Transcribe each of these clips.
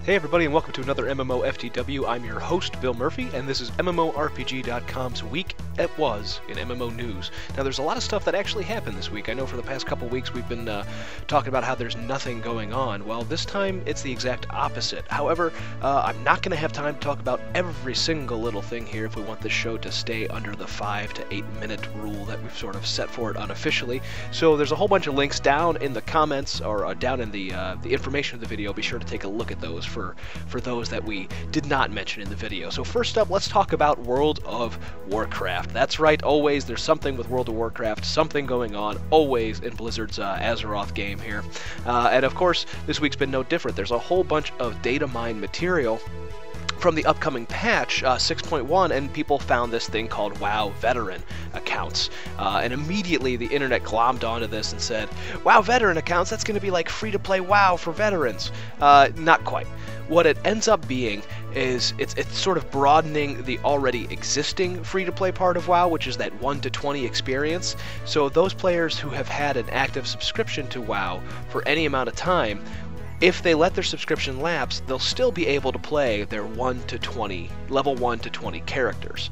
Hey everybody, and welcome to another MMOFTW. I'm your host, Bill Murphy, and this is MMORPG.com's Week It Was in MMO News. Now, there's a lot of stuff that actually happened this week. I know for the past couple weeks we've been talking about how there's nothing going on. Well, this time it's the exact opposite. However, I'm not going to have time to talk about every single little thing here if we want this show to stay under the 5 to 8 minute rule that we've sort of set for it unofficially. So there's a whole bunch of links down in the comments or down in the information of the video. Be sure to take a look at those for those that we did not mention in the video. So first up, let's talk about World of Warcraft. That's right, always there's something with World of Warcraft, something going on always in Blizzard's Azeroth game here. And of course, this week's been no different. There's a whole bunch of data mine material from the upcoming patch 6.1, and people found this thing called WoW Veteran accounts. And immediately the internet glommed onto this and said, WoW Veteran accounts, that's going to be like free-to-play WoW for veterans. Not quite. What it ends up being is it's sort of broadening the already existing free-to-play part of WoW, which is that 1 to 20 experience. So those players who have had an active subscription to WoW for any amount of time, if they let their subscription lapse, they'll still be able to play their level 1 to 20 characters,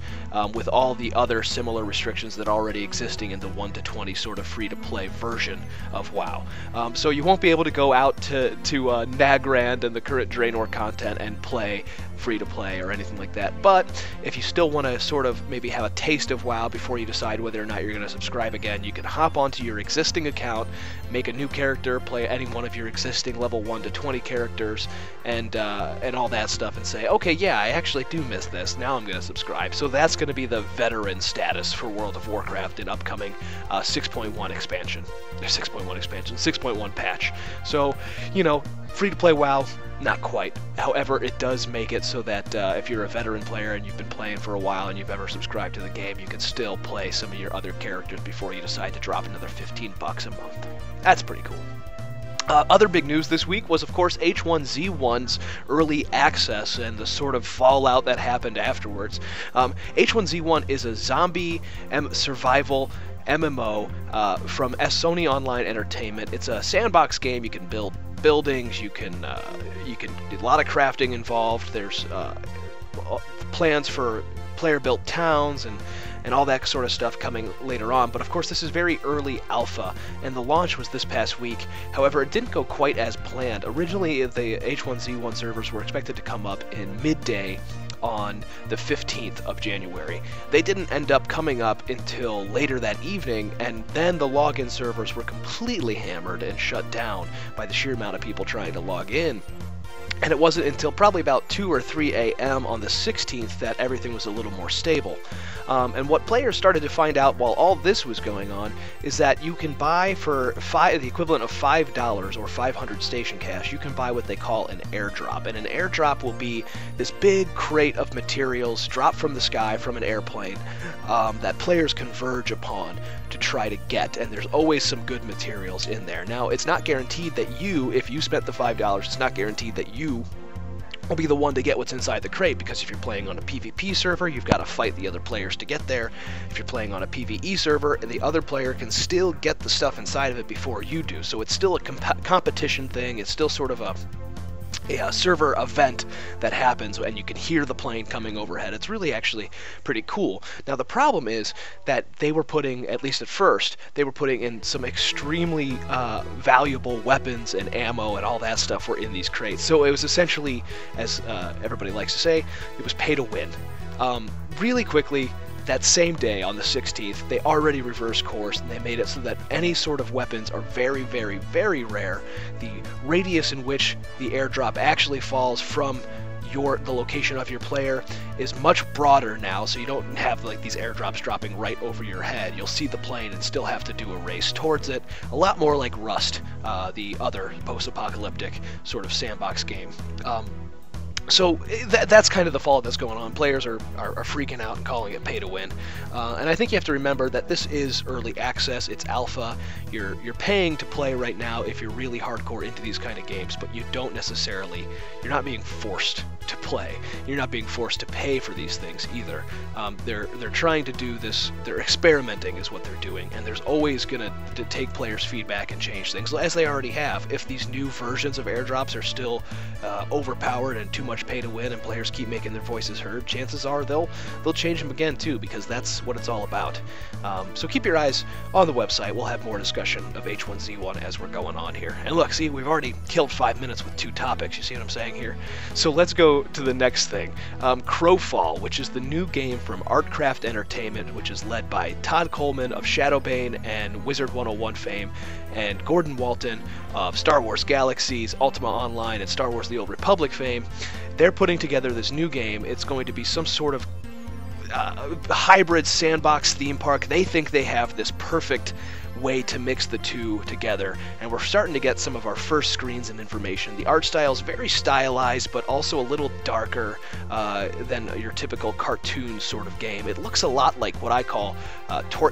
with all the other similar restrictions that are already existing in the 1 to 20 sort of free-to-play version of WoW. So you won't be able to go out to Nagrand and the current DRAENOR content and play free-to-play or anything like that. But if you still want to sort of maybe have a taste of WoW before you decide whether or not you're going to subscribe again, you can hop onto your existing account, make a new character, play any one of your existing level 1 to 20 characters, and all that stuff, and say, okay, yeah, I actually do miss this. Now I'm going to subscribe. So that's going to be the veteran status for World of Warcraft in upcoming 6.1 expansion. 6.1 patch. So, you know, free-to-play WoW, not quite. However, it does make it so that if you're a veteran player and you've been playing for a while and you've ever subscribed to the game, you can still play some of your other characters before you decide to drop another $15 a month. That's pretty cool. Other big news this week was, of course, H1Z1's early access and the sort of fallout that happened afterwards. H1Z1 is a zombie survival MMO from Sony Online Entertainment. It's a sandbox game. You can build buildings. You can do a lot of crafting involved. There's plans for player-built towns and all that sort of stuff coming later on. But of course, this is very early alpha, and the launch was this past week. However, it didn't go quite as planned. Originally, the H1Z1 servers were expected to come up in midday on the 15th of January. They didn't end up coming up until later that evening, and then the login servers were completely hammered and shut down by the sheer amount of people trying to log in. And it wasn't until probably about 2 or 3 a.m. on the 16th that everything was a little more stable. And what players started to find out while all this was going on is that you can buy for the equivalent of $5 or 500 station cash, you can buy what they call an airdrop. And an airdrop will be this big crate of materials dropped from the sky from an airplane that players converge upon to try to get, and there's always some good materials in there. Now, it's not guaranteed that if you spent the $5, it's not guaranteed that you will be the one to get what's inside the crate, because if you're playing on a PvP server, you've got to fight the other players to get there. If you're playing on a PvE server, the other player can still get the stuff inside of it before you do. So it's still a competition thing. It's still sort of a server event that happens, and you can hear the plane coming overhead. It's really actually pretty cool. Now, the problem is that they were putting, at least at first, they were putting in some extremely valuable weapons and ammo and all that stuff were in these crates. So it was essentially, as everybody likes to say, it was pay to win. Really quickly, that same day, on the 16th, they already reversed course, and they made it so that any sort of weapons are very, very, very rare. The radius in which the airdrop actually falls from the location of your player is much broader now, so you don't have like these airdrops dropping right over your head. You'll see the plane and still have to do a race towards it. A lot more like Rust, the other post-apocalyptic sort of sandbox game. So that's kind of the fault that's going on. Players are freaking out and calling it pay to win, and I think you have to remember that this is early access. It's alpha. You're paying to play right now if you're really hardcore into these kind of games, but you're not being forced to play. You're not being forced to pay for these things either. They're trying to do this. They're experimenting is what they're doing, and there's always going to take players' feedback and change things, as they already have. If these new versions of airdrops are still overpowered and too much pay to win, and players keep making their voices heard, chances are they'll change them again too, because that's what it's all about. So keep your eyes on the website. We'll have more discussion of H1Z1 as we're going on here. And look, see, we've already killed 5 minutes with 2 topics. You see what I'm saying here? So let's go to the next thing. Crowfall, which is the new game from Artcraft Entertainment, which is led by Todd Coleman of Shadowbane and Wizard 101 fame, and Gordon Walton of Star Wars Galaxies, Ultima Online, and Star Wars The Old Republic fame. They're putting together this new game. It's going to be some sort of hybrid sandbox theme park. They think they have this perfect way to mix the two together, and we're starting to get some of our first screens and information. The art style is very stylized, but also a little darker than your typical cartoon sort of game. It looks a lot like what I call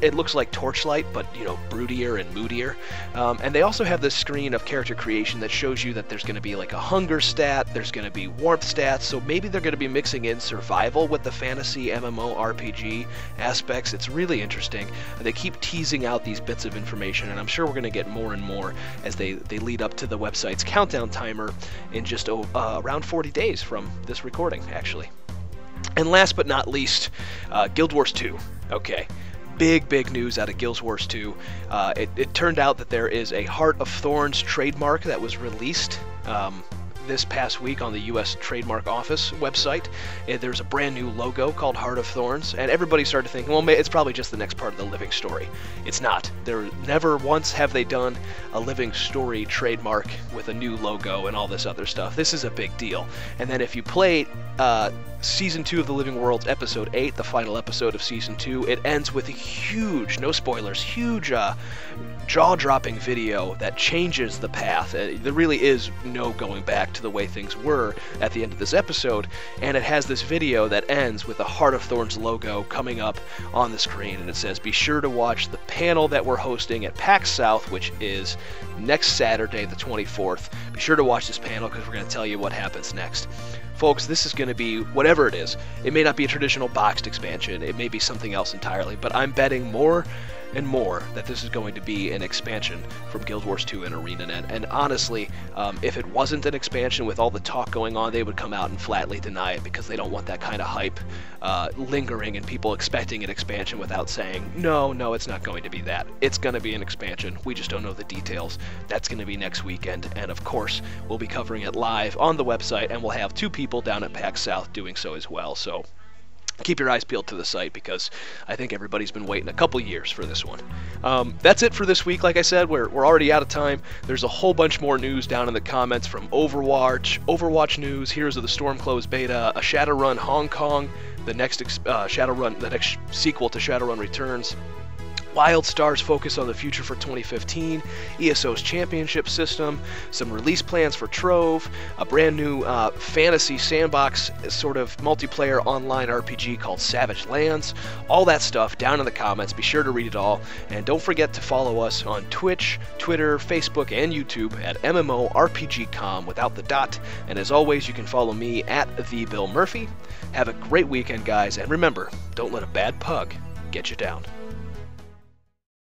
it looks like Torchlight, but broodier and moodier. And they also have this screen of character creation that shows you that there's going to be like a hunger stat, there's going to be warmth stats, so maybe they're going to be mixing in survival with the fantasy MMORPG aspects. It's really interesting. They keep teasing out these bits of information, and I'm sure we're going to get more and more as they lead up to the website's countdown timer in just around 40 days from this recording, actually. And last but not least, Guild Wars 2. Okay. Big news out of Guild Wars 2. It turned out that there is a Heart of Thorns trademark that was released this past week on the U.S. Trademark Office website. There's a brand new logo called Heart of Thorns, and everybody started thinking, well, it's probably just the next part of the Living Story. It's not. Never once have they done a Living Story trademark with a new logo and all this other stuff. This is a big deal. And then if you play Season 2 of The Living Worlds, Episode 8, the final episode of Season 2, it ends with a huge, no spoilers, huge jaw-dropping video that changes the path. There really is no going back to the way things were at the end of this episode, and it has this video that ends with the Heart of Thorns logo coming up on the screen, and it says, be sure to watch the panel that we're hosting at PAX South, which is next Saturday, the 24th. Be sure to watch this panel because we're going to tell you what happens next. Folks, this is going to be whatever it is. It may not be a traditional boxed expansion. It may be something else entirely, but I'm betting more and more that this is going to be an expansion from Guild Wars 2 and ArenaNet. And honestly, if it wasn't an expansion with all the talk going on, they would come out and flatly deny it because they don't want that kind of hype lingering and people expecting an expansion without saying, no, it's not going to be that. It's going to be an expansion. We just don't know the details. That's going to be next weekend. And of course, we'll be covering it live on the website, and we'll have 2 people down at PAX South doing so as well. So keep your eyes peeled to the site because I think everybody's been waiting a couple years for this one. That's it for this week. Like I said, we're already out of time. There's a whole bunch more news down in the comments from Overwatch news, Heroes of the Storm closed beta, a Shadowrun Hong Kong, the next the next sequel to Shadowrun Returns, WildStar's focus on the future for 2015, ESO's championship system, some release plans for Trove, a brand new fantasy sandbox sort of multiplayer online RPG called Savage Lands, all that stuff down in the comments. Be sure to read it all, and don't forget to follow us on Twitch, Twitter, Facebook, and YouTube at MMORPG.com without the dot, and as always, you can follow me at TheBillMurphy. Have a great weekend, guys, and remember, don't let a bad pug get you down.